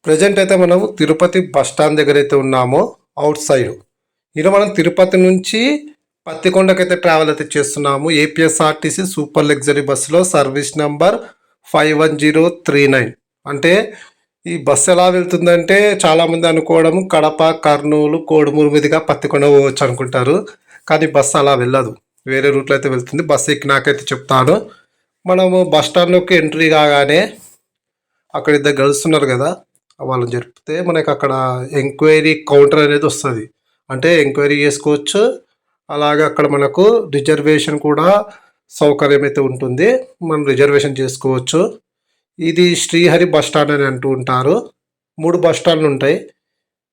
Present అయితే మనం Tirupati bus stand దగ్గర అయితే ఉన్నామో అవుట్ సైడ్. ఇలా మనం తిరుపతి నుంచి పత్తికొండకైతే ట్రావెల్ అయితే చేస్తున్నాము. ఏపీఎస్ఆర్టీసీ సూపర్ లగ్జరీ బస్సులో సర్వీస్ నంబర్ 51039. అంటే ఈ బస్సు ఎలా వెళ్తుందంటే చాలామంది అనుకోవడం కడప, కర్నూలు, కోడుమూరు మీదుగా పత్తికొండ పోవచ్చు అనుకుంటారు. కానీ బస్సు అలా వెళ్ళదు, వేరే రూట్లో అయితే వెళ్తుంది. బస్సు ఎక్కినాకైతే చెప్తాను. మనము బస్ స్టాండ్లోకి ఎంట్రీ కాగానే అక్కడ ఇద్దరు గర్ల్స్ ఉన్నారు కదా, వాళ్ళని జరిపితే మనకి అక్కడ ఎంక్వైరీ కౌంటర్ అనేది వస్తుంది. అంటే ఎంక్వైరీ చేసుకోవచ్చు. అలాగే అక్కడ మనకు రిజర్వేషన్ కూడా సౌకర్యం అయితే ఉంటుంది, మనం రిజర్వేషన్ చేసుకోవచ్చు. ఇది శ్రీహరి బస్ స్టాండ్ అని అంటూ ఉంటారు. 3 బస్ స్టాండ్లు ఉంటాయి.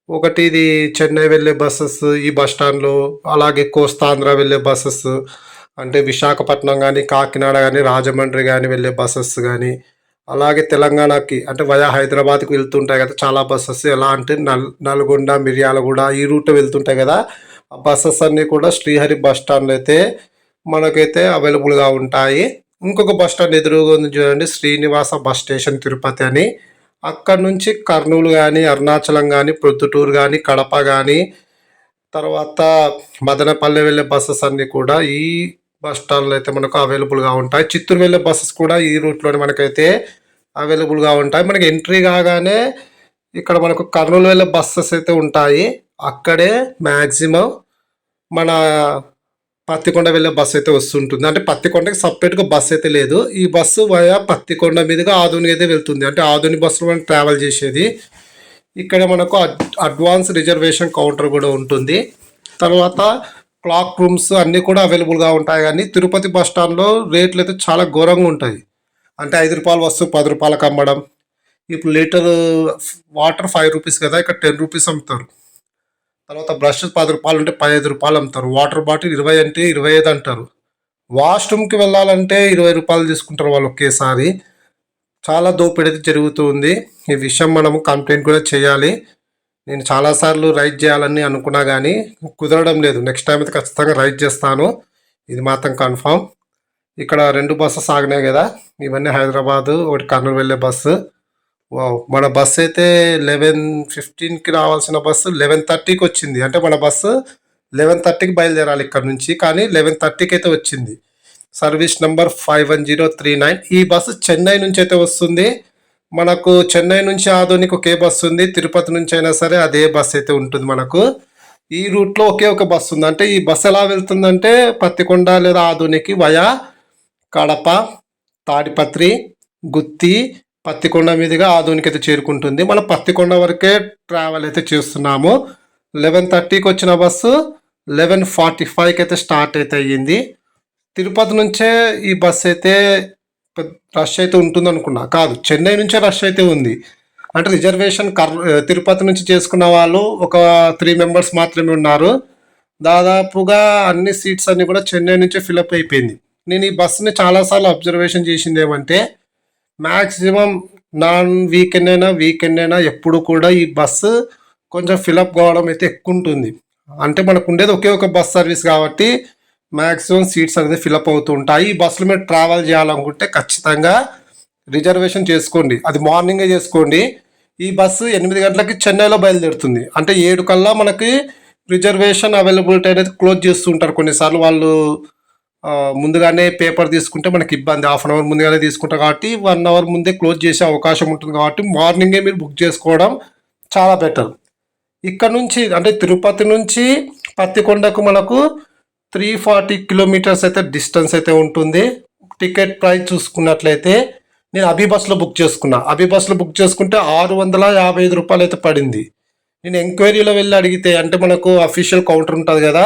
ఒకటి ఇది చెన్నై వెళ్ళే బస్సెస్ ఈ బస్ స్టాండ్లో, అలాగే కోస్తాంధ్ర వెళ్ళే బస్సెస్ అంటే విశాఖపట్నం కానీ, కాకినాడ కానీ, రాజమండ్రి కానీ వెళ్ళే బస్సెస్ కానీ, అలాగే తెలంగాణకి అంటే వయా హైదరాబాద్కి వెళ్తుంటాయి కదా చాలా బస్సెస్. ఎలా అంటే నల్గొండ, మిర్యాలగూడ ఈ రూట్లో వెళ్తుంటాయి కదా, ఆ బస్సెస్ అన్నీ కూడా శ్రీహరి బస్ స్టాండ్లో అయితే మనకైతే అవైలబుల్గా ఉంటాయి. ఇంకొక బస్ స్టాండ్ ఎదురుగా ఉంది చూడండి, శ్రీనివాస బస్ స్టేషన్ తిరుపతి అని. అక్కడ నుంచి కర్నూలు కానీ, అరుణాచలం కానీ, ప్రొద్దుటూరు కానీ, కడప కానీ, తర్వాత మదనపల్లె వెళ్ళే బస్సెస్ అన్నీ కూడా ఈ బస్ స్టాండ్లో అయితే మనకు అవైలబుల్గా ఉంటాయి. చిత్తూరు వెళ్ళే బస్సెస్ కూడా ఈ రూట్లోనే మనకైతే అవైలబుల్గా ఉంటాయి. మనకి ఎంట్రీ కాగానే ఇక్కడ మనకు కర్నూలు వెళ్ళే బస్సెస్ అయితే ఉంటాయి. అక్కడే మ్యాక్సిమం మన పత్తికొండ వెళ్ళే బస్సు అయితే వస్తుంటుంది. అంటే పత్తికొండకి సపరేట్గా బస్సు అయితే లేదు. ఈ బస్సు వయా పత్తికొండ మీదుగా ఆధునిక అయితే వెళ్తుంది. అంటే ఆధునిక బస్సులో మనం ట్రావెల్ చేసేది. ఇక్కడ మనకు అడ్వాన్స్ రిజర్వేషన్ కౌంటర్ కూడా ఉంటుంది. తర్వాత క్లాక్ రూమ్స్ అన్నీ కూడా అవైలబుల్గా ఉంటాయి. కానీ తిరుపతి బస్ స్టాండ్లో రేట్లు అయితే చాలా ఘోరంగా ఉంటాయి. అంటే 5 రూపాయల వస్తువు 10 రూపాయలకు అమ్మడం. ఇప్పుడు లీటర్ వాటర్ 5 రూపీస్ కదా, ఇక్కడ 10 రూపీస్ అమ్ముతారు. తర్వాత బ్రష్ 10 రూపాయలు ఉంటే 15 రూపాయలు అమ్ముతారు. వాటర్ బాటిల్ 20 అంటే 25 అంటారు. వాష్రూమ్కి వెళ్ళాలంటే 20 రూపాయలు తీసుకుంటారు వాళ్ళు ఒకేసారి. చాలా దోపిడీ అయితే జరుగుతుంది. ఈ విషయం మనము కంప్లైంట్ కూడా చేయాలి. నేను చాలాసార్లు రైడ్ చేయాలని అనుకున్నా కానీ కుదరడం లేదు. నెక్స్ట్ టైం అయితే ఖచ్చితంగా రైడ్ చేస్తాను, ఇది మాత్రం కన్ఫామ్. ఇక్కడ 2 బస్సెస్ ఆగినాయి కదా, ఇవన్నీ హైదరాబాదు, ఒకటి కర్నూలు వెళ్ళే బస్సు. మన బస్సు అయితే 11:15కి రావాల్సిన బస్సు 11:30కి వచ్చింది. అంటే మన బస్సు 11:30కి బయలుదేరాలి ఇక్కడ నుంచి, కానీ 11:30కి అయితే వచ్చింది. Service number 51039. ఈ బస్సు చెన్నై నుంచి అయితే వస్తుంది. మనకు చెన్నై నుంచి ఆధునిక ఒకే బస్సు ఉంది. తిరుపతి నుంచి అయినా సరే అదే బస్సు అయితే ఉంటుంది మనకు. ఈ రూట్లో ఒకే ఒక బస్సు ఉంది. అంటే ఈ బస్సు ఎలా వెళ్తుందంటే పత్తికొండ లేదా ఆధునికి వయా కడప, తాడిపత్రి, గుత్తి, పత్తికొండ మీదుగా ఆధునిక అయితే చేరుకుంటుంది. మనం పత్తికొండ వరకే ట్రావెల్ అయితే చేస్తున్నాము. 11:30కి వచ్చిన బస్సు 11:45కి అయితే స్టార్ట్ అయితే అయ్యింది. తిరుపతి నుంచే ఈ బస్సు అయితే రష్ అయితే ఉంటుంది అనుకున్నా, కాదు చెన్నై నుంచే రష్ అయితే ఉంది. అంటే రిజర్వేషన్ తిరుపతి నుంచి చేసుకున్న వాళ్ళు ఒక 3 మెంబర్స్ మాత్రమే ఉన్నారు. దాదాపుగా అన్ని సీట్స్ అన్నీ కూడా చెన్నై నుంచే ఫిలప్ అయిపోయింది. నేను ఈ బస్సుని చాలాసార్లు అబ్జర్వేషన్ చేసింది ఏమంటే మ్యాక్సిమం వీకెండ్ అయినా ఎప్పుడు కూడా ఈ బస్సు కొంచెం ఫిలప్ కావడం అయితే ఎక్కువ ఉంటుంది. అంటే మనకు ఉండేది ఒకే ఒక బస్ సర్వీస్ కాబట్టి మ్యాక్సిమం సీట్స్ అనేది ఫిలప్ అవుతూ ఉంటాయి. ఈ బస్సులో మీరు ట్రావెల్ చేయాలనుకుంటే ఖచ్చితంగా రిజర్వేషన్ చేసుకోండి, అది మార్నింగే చేసుకోండి. ఈ బస్సు 8 గంటలకి చెన్నైలో బయలుదేరుతుంది. అంటే 7 కల్లా మనకి రిజర్వేషన్ అవైలబిలిటీ అనేది క్లోజ్ చేస్తుంటారు. కొన్నిసార్లు వాళ్ళు ముందుగానే పేపర్ తీసుకుంటే మనకి ఇబ్బంది, హాఫ్ అన్ అవర్ ముందుగానే తీసుకుంటారు కాబట్టి 1 అవర్ ముందే క్లోజ్ చేసే అవకాశం ఉంటుంది. కాబట్టి మార్నింగే మీరు బుక్ చేసుకోవడం చాలా బెటర్. ఇక్కడ నుంచి అంటే తిరుపతి నుంచి పత్తికొండకు మనకు 340 కిలోమీటర్స్ అయితే డిస్టెన్స్ అయితే ఉంటుంది. టికెట్ ప్రైస్ చూసుకున్నట్లయితే నేను అభి బస్సులో బుక్ చేసుకున్నా. అభి బస్సులో బుక్ చేసుకుంటే 655 రూపాయలు అయితే పడింది. నేను ఎంక్వైరీలో వెళ్ళి అడిగితే, అంటే మనకు అఫీషియల్ కౌంటర్ ఉంటుంది కదా,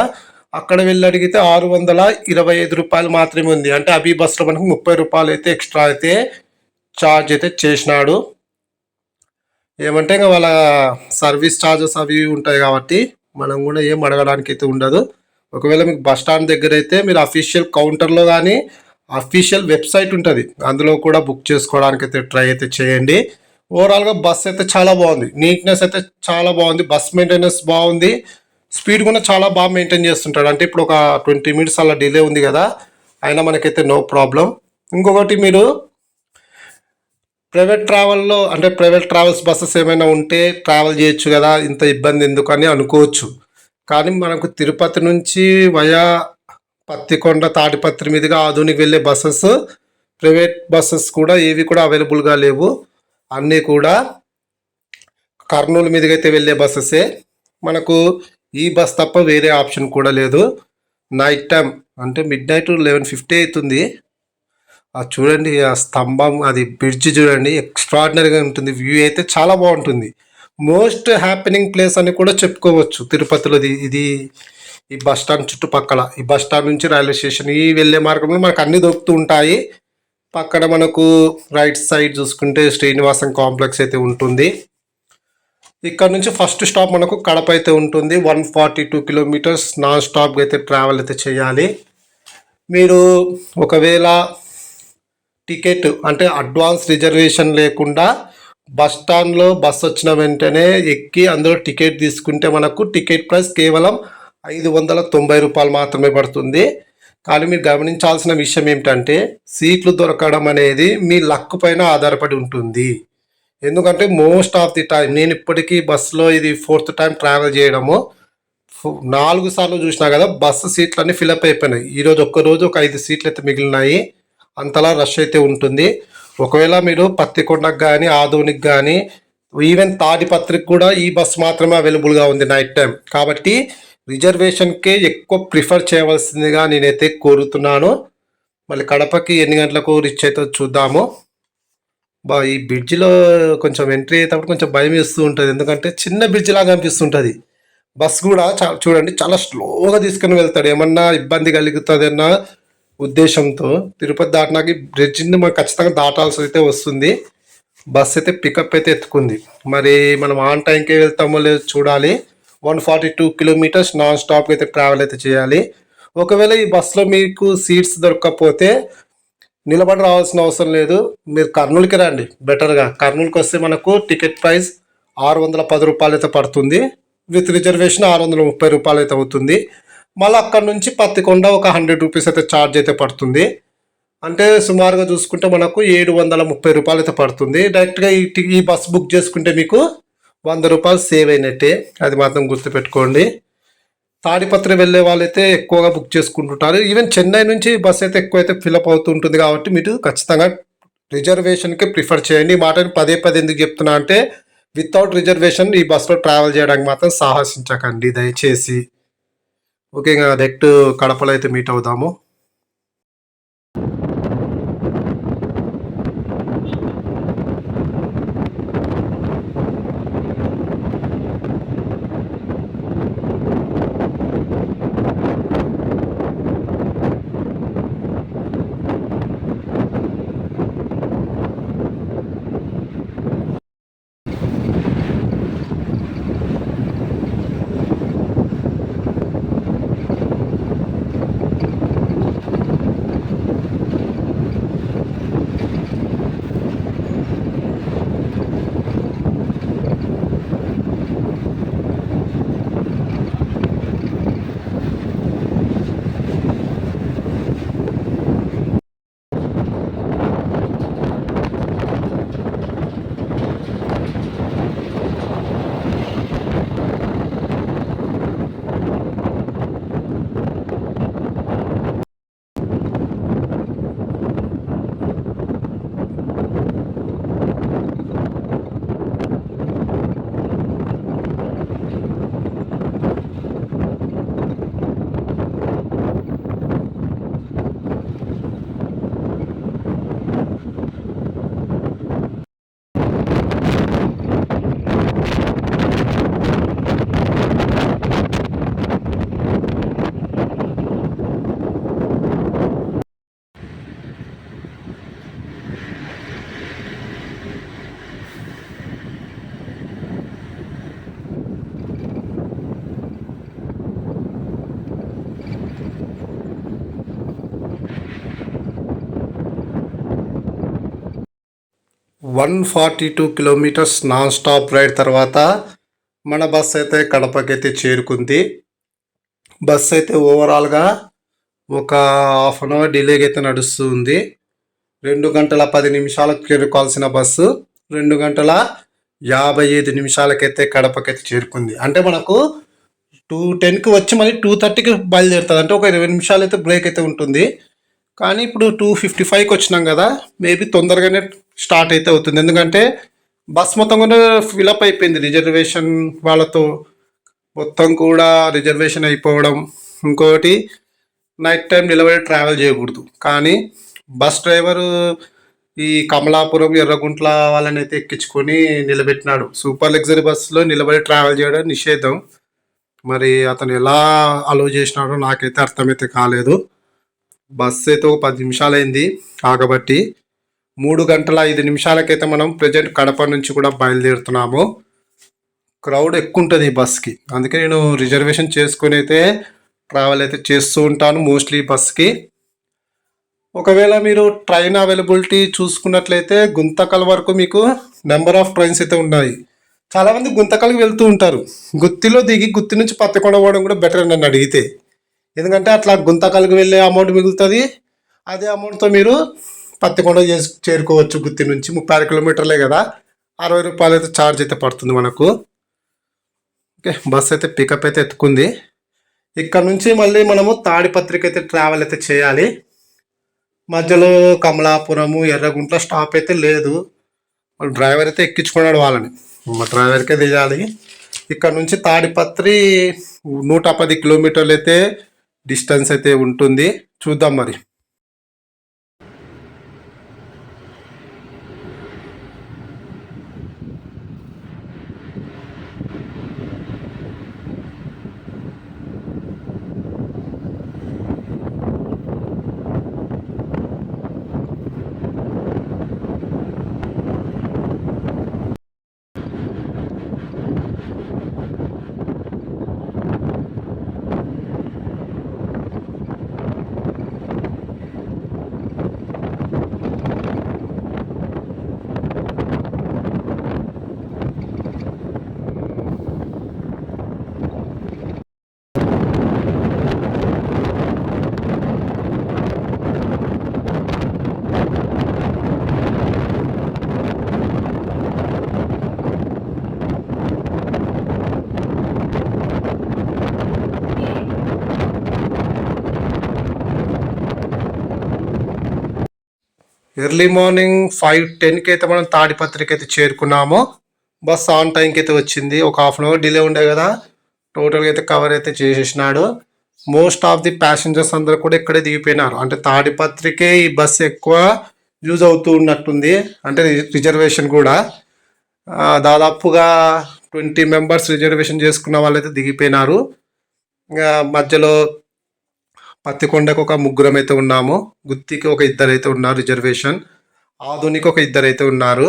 అక్కడ వెళ్ళి అడిగితే 625 రూపాయలు మాత్రమే ఉంది. అంటే అభి బస్సులో మనకు 30 రూపాయలు అయితే ఎక్స్ట్రా అయితే ఛార్జ్ అయితే చేసినాడు. ఏమంటే ఇంకా వాళ్ళ సర్వీస్ ఛార్జెస్ అవి ఉంటాయి కాబట్టి మనం కూడా ఏం అడగడానికి అయితే ఉండదు. ఒకవేళ మీకు బస్ స్టాండ్ దగ్గర అయితే మీరు అఫీషియల్ కౌంటర్లో కానీ అఫీషియల్ వెబ్సైట్ ఉంటుంది, అందులో కూడా బుక్ చేసుకోవడానికి అయితే ట్రై అయితే చేయండి. ఓవరాల్గా బస్ అయితే చాలా బాగుంది, నీట్నెస్ అయితే చాలా బాగుంది, బస్ మెయింటెనెన్స్ బాగుంది, స్పీడ్ కూడా చాలా బాగా మెయింటైన్ చేస్తుంటాడు. అంటే ఇప్పుడు ఒక 20 మినిట్స్ అలా డిలే ఉంది కదా, అయినా మనకైతే నో ప్రాబ్లం. ఇంకొకటి మీరు ప్రైవేట్ ట్రావెల్‌లో అంటే ప్రైవేట్ ట్రావెల్స్ బసెస్ ఏమైనా ఉంటే ట్రావెల్ చేయొచ్చు గదా! ఇంత ఇబ్బంది ఎందుకని అనుకోవచ్చు. కానీ మనకు తిరుపతి నుంచి వయా పత్తికొండ, తాడిపత్రి మీదుగా ఆదోనికి వెళ్ళే బసెస్ ప్రైవేట్ బసెస్ కూడా ఏవి కూడా అవైలబుల్‌గా లేవు. అన్నీ కూడా కర్నూలు మీదుగైతే వెళ్ళే బసెసే. మనకు ఈ బస్ తప్ప వేరే ఆప్షన్ కూడా లేదు. నైట్ టైమ్ అంటే మిడ్‌నైట్ 11:50 అయితుంది. చూడండి ఆ స్తంభం, అది బ్రిడ్జ్ చూడండి ఎక్స్ట్రాడినరీగా ఉంటుంది. వ్యూ అయితే చాలా బాగుంటుంది. మోస్ట్ హ్యాపెనింగ్ ప్లేస్ అని కూడా చెప్పుకోవచ్చు తిరుపతిలోది ఇది. ఈ బస్ స్టాండ్ చుట్టుపక్కల, ఈ బస్ స్టాండ్ నుంచి రైల్వే స్టేషన్ ఈ వెళ్ళే మార్గంలో మనకు అన్ని దొరుకుతూ ఉంటాయి. పక్కన మనకు రైట్ సైడ్ చూసుకుంటే శ్రీనివాసం కాంప్లెక్స్ అయితే ఉంటుంది. ఇక్కడ నుంచి ఫస్ట్ స్టాప్ మనకు కడప అయితే ఉంటుంది. 142 కిలోమీటర్స్ నాన్ స్టాప్గా అయితే ట్రావెల్ అయితే చేయాలి. మీరు ఒకవేళ టికెట్ అంటే అడ్వాన్స్ రిజర్వేషన్ లేకుండా బస్ స్టాండ్లో బస్ వచ్చిన వెంటనే ఎక్కి అందులో టికెట్ తీసుకుంటే మనకు టికెట్ ప్రైస్ కేవలం 590 రూపాయలు మాత్రమే పడుతుంది. కానీ మీరు గమనించాల్సిన విషయం ఏమిటంటే సీట్లు దొరకడం అనేది మీ లక్ పైన ఆధారపడి ఉంటుంది. ఎందుకంటే మోస్ట్ ఆఫ్ ది టైం నేను ఇప్పటికీ బస్సులో ఇది 4th టైం ట్రావెల్ చేయడము. 4 సార్లు చూసినా కదా బస్సు సీట్లు అన్నీ ఫిలప్ అయిపోయినాయి. ఈరోజు ఒక్కరోజు ఒక 5 సీట్లు అయితే మిగిలినాయి. అంతలా రష్ అయితే ఉంటుంది. ఒకవేళ మీరు పత్తికొండకు కానీ ఆదోనికి కానీ ఈవెన్ తాడిపత్రికి కూడా ఈ బస్సు మాత్రమే అవైలబుల్గా ఉంది నైట్ టైం. కాబట్టి రిజర్వేషన్కే ఎక్కువ ప్రిఫర్ చేయవలసిందిగా నేనైతే కోరుతున్నాను. మళ్ళీ కడపకి ఎన్ని గంటలకు రీచ్ అవుతుందో చూద్దాము. ఈ బ్రిడ్జ్లో కొంచెం ఎంట్రీ అయ్యేటప్పుడు కొంచెం భయం వేస్తూ ఉంటుంది. ఎందుకంటే చిన్న బ్రిడ్జ్ లాగా అనిపిస్తుంటుంది. బస్ కూడా చూడండి చాలా స్లోగా తీసుకుని వెళ్తాడు. ఏమన్నా ఇబ్బంది కలుగుతుందన్న ఉద్దేశంతో తిరుపతి దాటినాక బ్రిడ్జిని మనం ఖచ్చితంగా దాటాల్సి అయితే వస్తుంది. బస్ అయితే పికప్ అయితే ఎత్తుకుంది. మరి మనం ఆన్ టైంకే వెళ్తామో లేదో చూడాలి. 142 కిలోమీటర్స్ నాన్ స్టాప్ అయితే ట్రావెల్ అయితే చేయాలి. ఒకవేళ ఈ బస్సులో మీకు సీట్స్ దొరకకపోతే నిలబడి రావాల్సిన అవసరం లేదు. మీరు కర్నూలుకి రండి బెటర్గా. కర్నూలుకి వస్తే మనకు టికెట్ ప్రైస్ 610 రూపాయలు అయితే పడుతుంది. విత్ రిజర్వేషన్ 630 రూపాయలు అయితే అవుతుంది. మళ్ళీ అక్కడ నుంచి పత్తికొండ ఒక 100 రూపీస్ అయితే ఛార్జ్ అయితే పడుతుంది. అంటే సుమారుగా చూసుకుంటే మనకు 730 రూపాయలు అయితే పడుతుంది. డైరెక్ట్గా ఈ బస్ బుక్ చేసుకుంటే మీకు 100 రూపాయలు సేవ్ అయినట్టే. అది మాత్రం గుర్తుపెట్టుకోండి. తాడిపత్రి వెళ్ళే వాళ్ళైతే ఎక్కువగా బుక్ చేసుకుంటుంటారు. ఈవెన్ చెన్నై నుంచి బస్ అయితే ఎక్కువ అయితే ఫిలప్ అవుతుంటుంది. కాబట్టి మీరు ఖచ్చితంగా రిజర్వేషన్కి ప్రిఫర్ చేయండి. ఈ మాటని పదే పదే ఎందుకు చెప్తున్నా అంటే వితౌట్ రిజర్వేషన్ ఈ బస్సులో ట్రావెల్ చేయడానికి మాత్రం సాహసించకండి దయచేసి. ఓకే, డైరెక్ట్ కడపలో అయితే మీట్ అవుదాము. One 42 kilometres non stop ride తర్వాత మన బస్ అయితే కడపకి అయితే చేరుకుంది. బస్ అయితే ఓవరాల్గా ఒక హాఫ్ అన్ అవర్ డిలేగా అయితే నడుస్తుంది. 2 గంటల 10 నిమిషాలకు చేరుకోవాల్సిన బస్సు 2 గంటల 55 నిమిషాలకైతే కడపకైతే చేరుకుంది. అంటే మనకు 2:10కి వచ్చి మళ్ళీ 2:30కి బయలుదేరుతుంది. అంటే ఒక 20 నిమిషాలు అయితే బ్రేక్ అయితే ఉంటుంది. కానీ ఇప్పుడు 2:55కి వచ్చినాం కదా, మేబీ తొందరగానే స్టార్ట్ అయితే అవుతుంది. ఎందుకంటే బస్ మొత్తం కూడా ఫిలప్ అయిపోయింది రిజర్వేషన్ వాళ్ళతో. మొత్తం కూడా రిజర్వేషన్ అయిపోవడం. ఇంకోటి నైట్ టైం నిలబడి ట్రావెల్ చేయకూడదు. కానీ బస్ డ్రైవరు ఈ కమలాపురం ఎర్రగుంట్ల వాళ్ళని అయితే ఎక్కించుకొని నిలబెట్టినాడు. సూపర్ లగ్జరీ బస్సులో నిలబడి ట్రావెల్ చేయడం నిషేధం. మరి అతను ఎలా అలో చేసినాడో నాకైతే అర్థమైతే కాలేదు. బస్సు అయితే ఒక 10 నిమిషాలైంది ఆగబట్టి. 3 గంటల 5 నిమిషాలకైతే మనం ప్రజెంట్ కడప నుంచి కూడా బయలుదేరుతున్నాము. క్రౌడ్ ఎక్కువ ఉంటుంది ఈ బస్కి. అందుకే నేను రిజర్వేషన్ చేసుకొని అయితే ట్రావెల్ అయితే చేస్తూ ఉంటాను మోస్ట్లీ బస్కి. ఒకవేళ మీరు ట్రైన్ అవైలబిలిటీ చూసుకున్నట్లయితే గుంతకల్ వరకు మీకు నెంబర్ ఆఫ్ ట్రైన్స్ అయితే ఉన్నాయి. చాలామంది గుంతకల్కి వెళ్తూ ఉంటారు. గుత్తిలో దిగి గుత్తి నుంచి పత్తికొండ పోవడం కూడా బెటర్ అని నన్ను అడిగితే. ఎందుకంటే అట్లా గుంతకల్కి వెళ్ళే అమౌంట్ మిగులుతుంది. అదే అమౌంట్తో మీరు పత్తికొండ చేరుకోవచ్చు. గుత్తి నుంచి 36 కిలోమీటర్లే కదా, 60 రూపాయలు అయితే ఛార్జ్ అయితే పడుతుంది మనకు. ఓకే, బస్ అయితే పికప్ అయితే ఎత్తుకుంది. ఇక్కడ నుంచి మళ్ళీ మనము తాడిపత్రికి అయితే ట్రావెల్ అయితే చేయాలి. మధ్యలో కమలాపురము ఎర్రగుంట్ల స్టాప్ అయితే లేదు. డ్రైవర్ అయితే ఎక్కించుకున్నాడు వాళ్ళని. మా డ్రైవర్కే దిగాలి. ఇక్కడ నుంచి తాడిపత్రి 110 కిలోమీటర్లు అయితే డిస్టెన్స్ అయితే ఉంటుంది. చూద్దాం మరి. ఎర్లీ మార్నింగ్ 5:10కి అయితే మనం తాడిపత్రికి అయితే చేరుకున్నాము. బస్ ఆన్ టైంకి అయితే వచ్చింది. ఒక హాఫ్ అన్ అవర్ డిలే ఉండే కదా, టోటల్గా అయితే కవర్ అయితే చేసేసినాడు. మోస్ట్ ఆఫ్ ది ప్యాసింజర్స్ అందరూ కూడా ఇక్కడే దిగిపోయినారు. అంటే తాడిపత్రికే ఈ బస్సు ఎక్కువ యూజ్ అవుతూ ఉన్నట్టుంది. అంటే రిజర్వేషన్ కూడా దాదాపుగా 20 మెంబర్స్ రిజర్వేషన్ చేసుకున్న వాళ్ళైతే దిగిపోయినారు. ఇంకా మధ్యలో పత్తికొండకు ఒక ముగ్గురం అయితే ఉన్నాము. గుత్తికి ఒక ఇద్దరు అయితే ఉన్నారు రిజర్వేషన్. ఆధునిక ఒక ఇద్దరు అయితే ఉన్నారు.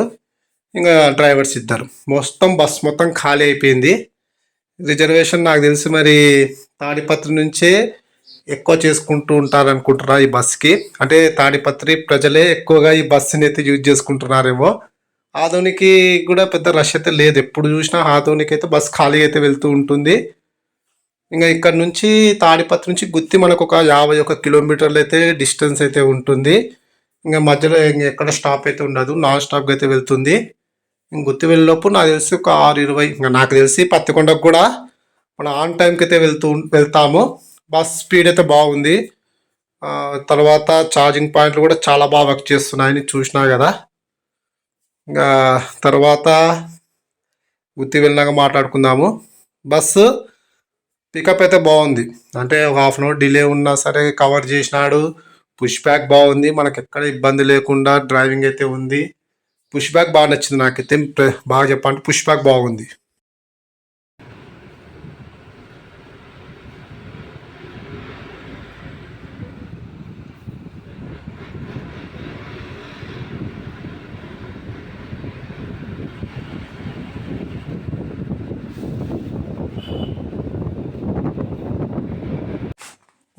ఇంకా డ్రైవర్స్ ఇద్దరు. మొత్తం బస్ మొత్తం ఖాళీ అయిపోయింది. రిజర్వేషన్ నాకు తెలిసి మరి తాడిపత్రి నుంచే ఎక్కువ చేసుకుంటూ ఉంటారు అనుకుంటున్నా ఈ బస్కి. అంటే తాడిపత్రి ప్రజలే ఎక్కువగా ఈ బస్సుని అయితే యూజ్ చేసుకుంటున్నారేమో. ఆధునికి కూడా పెద్ద రష్ అయితే లేదు. ఎప్పుడు చూసినా ఆధునికి అయితే బస్ ఖాళీ అయితే వెళ్తూ ఉంటుంది. ఇంకా ఇక్కడ నుంచి తాడిపత్రి నుంచి గుత్తి మనకు ఒక 51 కిలోమీటర్లు అయితే డిస్టెన్స్ అయితే ఉంటుంది. ఇంకా మధ్యలో ఎక్కడ స్టాప్ అయితే ఉండదు, నాన్ స్టాప్గా అయితే వెళ్తుంది. గుత్తి వెళ్ళేలోపు నాకు తెలిసి ఒక 6:20. ఇంకా నాకు తెలిసి పత్తికొండకు కూడా మనం ఆన్ టైంకి అయితే వెళ్తాము. బస్ స్పీడ్ అయితే బాగుంది. తర్వాత ఛార్జింగ్ పాయింట్లు కూడా చాలా బాగా వర్క్ చేస్తున్నాయని చూసినా కదా. ఇంకా తర్వాత గుత్తి వెళ్ళినాక మాట్లాడుకుందాము. బస్సు పికప్ అయితే బాగుంది. అంటే ఒక హాఫ్ అన్ అవర్ డిలే ఉన్నా సరే కవర్ చేసినాడు. పుష్ బ్యాక్ బాగుంది, మనకు ఎక్కడ ఇబ్బంది లేకుండా డ్రైవింగ్ అయితే ఉంది. పుష్ బ్యాక్ బాగా నచ్చింది నాకైతే. బాగా చెప్పాలంటే పుష్ బ్యాక్ బాగుంది.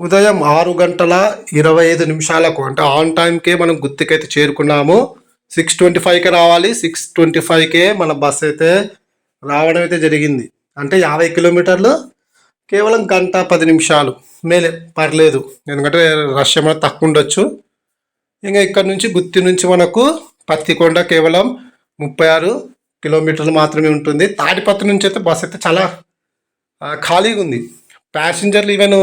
ఉదయం 6:25 అంటే ఆన్ టైంకే మనం గుత్తికైతే చేరుకున్నాము. 6:25కే రావాలి. 6:25కే మన బస్ అయితే రావడం అయితే జరిగింది. అంటే 50 కిలోమీటర్లు కేవలం 1:10 నిమిషాలు మేలే, పర్లేదు. ఎందుకంటే రష్ ఏమైనా తక్కువ ఉండొచ్చు. ఇంకా ఇక్కడ నుంచి గుత్తి నుంచి మనకు పత్తికొండ కేవలం 36 కిలోమీటర్లు మాత్రమే ఉంటుంది. తాడిపత్రి నుంచి అయితే బస్ అయితే చాలా ఖాళీగా ఉంది. ప్యాసింజర్లు ఈవెన్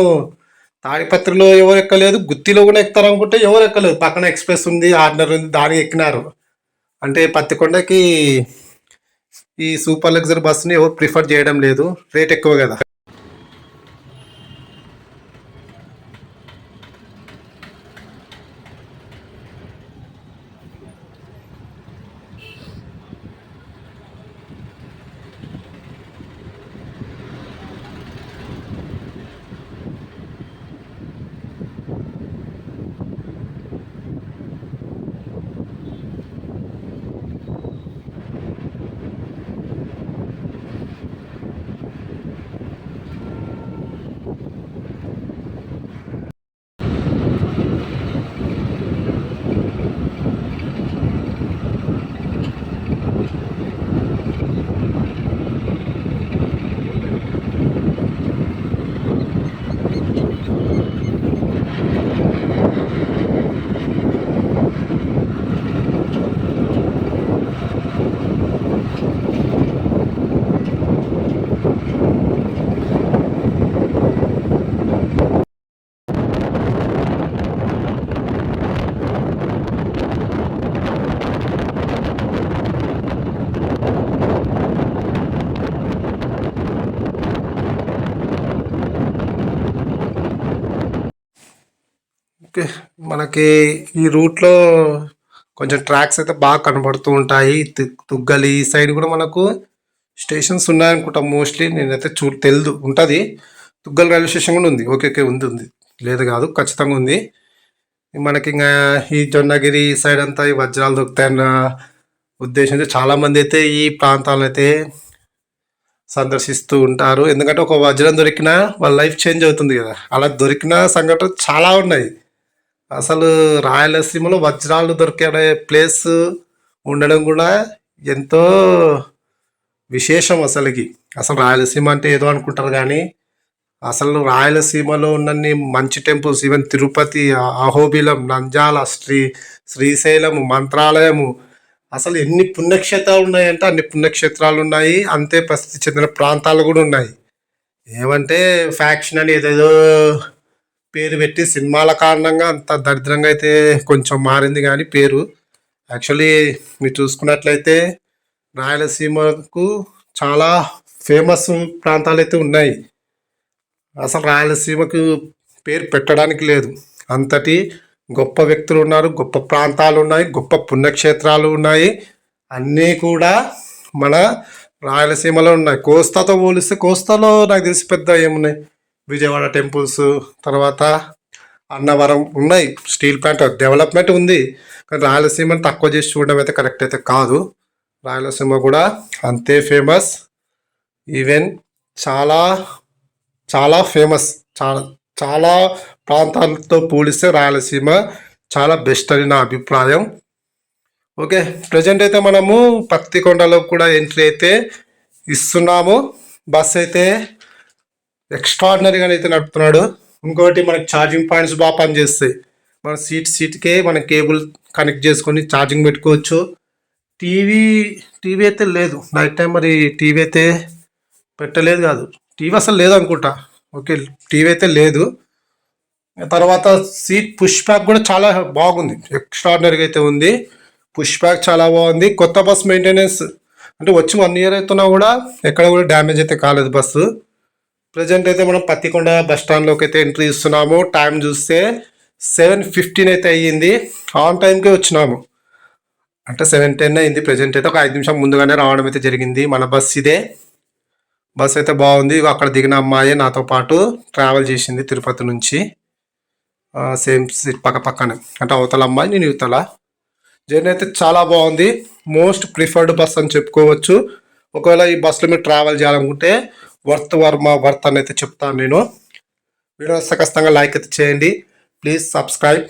తాడిపత్రిలో ఎవరు ఎక్కలేదు, గుత్తిలో కూడా ఎక్కుతారు అనుకుంటే ఎవరు ఎక్కలేదు. పక్కన ఎక్స్ప్రెస్ ఉంది, ఆర్డినర్ ఉంది, దానికి ఎక్కినారు. అంటే పత్తికొండకి ఈ సూపర్ లగ్జరీ బస్సుని ఎవరు ప్రిఫర్ చేయడం లేదు, రేట్ ఎక్కువ కదా. ఓకే, మనకి ఈ రూట్లో కొంచెం ట్రాక్స్ అయితే బాగా కనబడుతూ ఉంటాయి. తుగ్గలి ఈ సైడ్ కూడా మనకు స్టేషన్స్ ఉన్నాయనుకుంటా మోస్ట్లీ. నేనైతే తెలియదు, ఉంటుంది. తుగ్గల్ రైల్వే స్టేషన్ కూడా ఉంది. ఓకే ఓకే, ఉంది ఉంది, లేదు కాదు, ఖచ్చితంగా ఉంది. మనకి ఇంకా ఈ జొన్నగిరి సైడ్ అంతా ఈ వజ్రాలు దొరుకుతాయన్న ఉద్దేశంతో చాలామంది అయితే ఈ ప్రాంతాలను అయితే సందర్శిస్తూ ఉంటారు. ఎందుకంటే ఒక వజ్రం దొరికినా వాళ్ళ లైఫ్ చేంజ్ అవుతుంది కదా. అలా దొరికిన సంఘటనలు చాలా ఉన్నాయి. అసలు రాయలసీమలో వజ్రాలు దొరికే ప్లేస్ ఉండడం కూడా ఎంతో విశేషం అసలుకి. అసలు రాయలసీమ అంటే ఏదో అనుకుంటారు కానీ అసలు రాయలసీమలో ఉన్నన్ని మంచి టెంపుల్స్, ఈవెన్ తిరుపతి, అహోబిలం, నంజాల, శ్రీశైలము, మంత్రాలయము, అసలు ఎన్ని పుణ్యక్షేత్రాలు ఉన్నాయంటే అన్ని పుణ్యక్షేత్రాలు ఉన్నాయి. అంతే ప్రసిద్ధి చెందిన ప్రాంతాలు కూడా ఉన్నాయి. ఏమంటే ఫ్యాక్షన్ అని ఏదేదో పేరు పెట్టి సినిమాల కారణంగా అంత దరిద్రంగా అయితే కొంచెం మారింది కానీ పేరు. యాక్చువల్లీ మీరు చూసుకున్నట్లయితే రాయలసీమకు చాలా ఫేమస్ ప్రాంతాలు అయితే ఉన్నాయి. అసలు రాయలసీమకు పేరు పెట్టడానికి లేదు, అంతటి గొప్ప వ్యక్తులు ఉన్నారు, గొప్ప ప్రాంతాలు ఉన్నాయి, గొప్ప పుణ్యక్షేత్రాలు ఉన్నాయి. అన్నీ కూడా మన రాయలసీమలో ఉన్నాయి. కోస్తాతో పోలిస్తే కోస్తాలో నాకు తెలిసి పెద్ద ఏమున్నాయి, విజయవాడ టెంపుల్స్, తర్వాత అన్నవరం ఉన్నాయి. స్టీల్ ప్లాంట్ డెవలప్మెంట్ ఉంది, కానీ రాయలసీమని తక్కువ చేసి చూడడం అయితే కరెక్ట్ అయితే కాదు. రాయలసీమ కూడా అంతే ఫేమస్. ఈవెన్ చాలా చాలా ఫేమస్. చాలా చాలా ప్రాంతాలతో పోలిస్తే రాయలసీమ చాలా బెస్ట్ అని నా అభిప్రాయం. ఓకే, ప్రజెంట్ అయితే మనము పత్తికొండలో కూడా ఎంట్రీ అయితే ఇస్తున్నాము. బస్ అయితే ఎక్స్ట్రాడినరీగా అయితే నడుపుతున్నాడు. ఇంకోటి మనకి ఛార్జింగ్ పాయింట్స్ బాగా పనిచేస్తాయి. మన సీట్కే మన కేబుల్ కనెక్ట్ చేసుకొని ఛార్జింగ్ పెట్టుకోవచ్చు. టీవీ అయితే లేదు నైట్ టైం, మరి టీవీ అయితే పెట్టలేదు కాదు, టీవీ అసలు లేదు అనుకుంటా. ఓకే, టీవీ అయితే లేదు. తర్వాత సీట్ పుష్ బ్యాక్ కూడా చాలా బాగుంది, ఎక్స్ట్రాడినరీగా అయితే ఉంది. పుష్ బ్యాక్ చాలా బాగుంది. కొత్త బస్ మెయింటెనెన్స్ అంటే వచ్చి 1 year అవుతున్నా కూడా ఎక్కడ కూడా డ్యామేజ్ అయితే కాలేదు బస్సు. ప్రజెంట్ అయితే మనం పత్తికొండ బస్ స్టాండ్లోకి అయితే ఎంట్రీ ఇస్తున్నాము. టైం చూస్తే 7:15 అయితే అయ్యింది. ఆన్ టైంకే వచ్చినాము, అంటే 7:10 అయింది. ప్రజెంట్ అయితే ఒక 5 నిమిషం ముందుగానే రావడం అయితే జరిగింది. మన బస్ ఇదే. బస్ అయితే బాగుంది. అక్కడ దిగిన అమ్మాయి నాతో పాటు ట్రావెల్ చేసింది తిరుపతి నుంచి. సేమ్ సీట్ పక్కనే, అంటే అవతల అమ్మాయి, నేను ఇవతల. జర్నీ అయితే చాలా బాగుంది. మోస్ట్ ప్రిఫర్డ్ బస్ అని చెప్పుకోవచ్చు. ఒకవేళ ఈ బస్సులో మీరు ట్రావెల్ చేయాలనుకుంటే వర్త్ అని అయితే చెప్తాను నేను. వీడియో ఖచ్చితంగా లైక్ అయితే చేయండి. Please subscribe.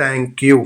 Thank you.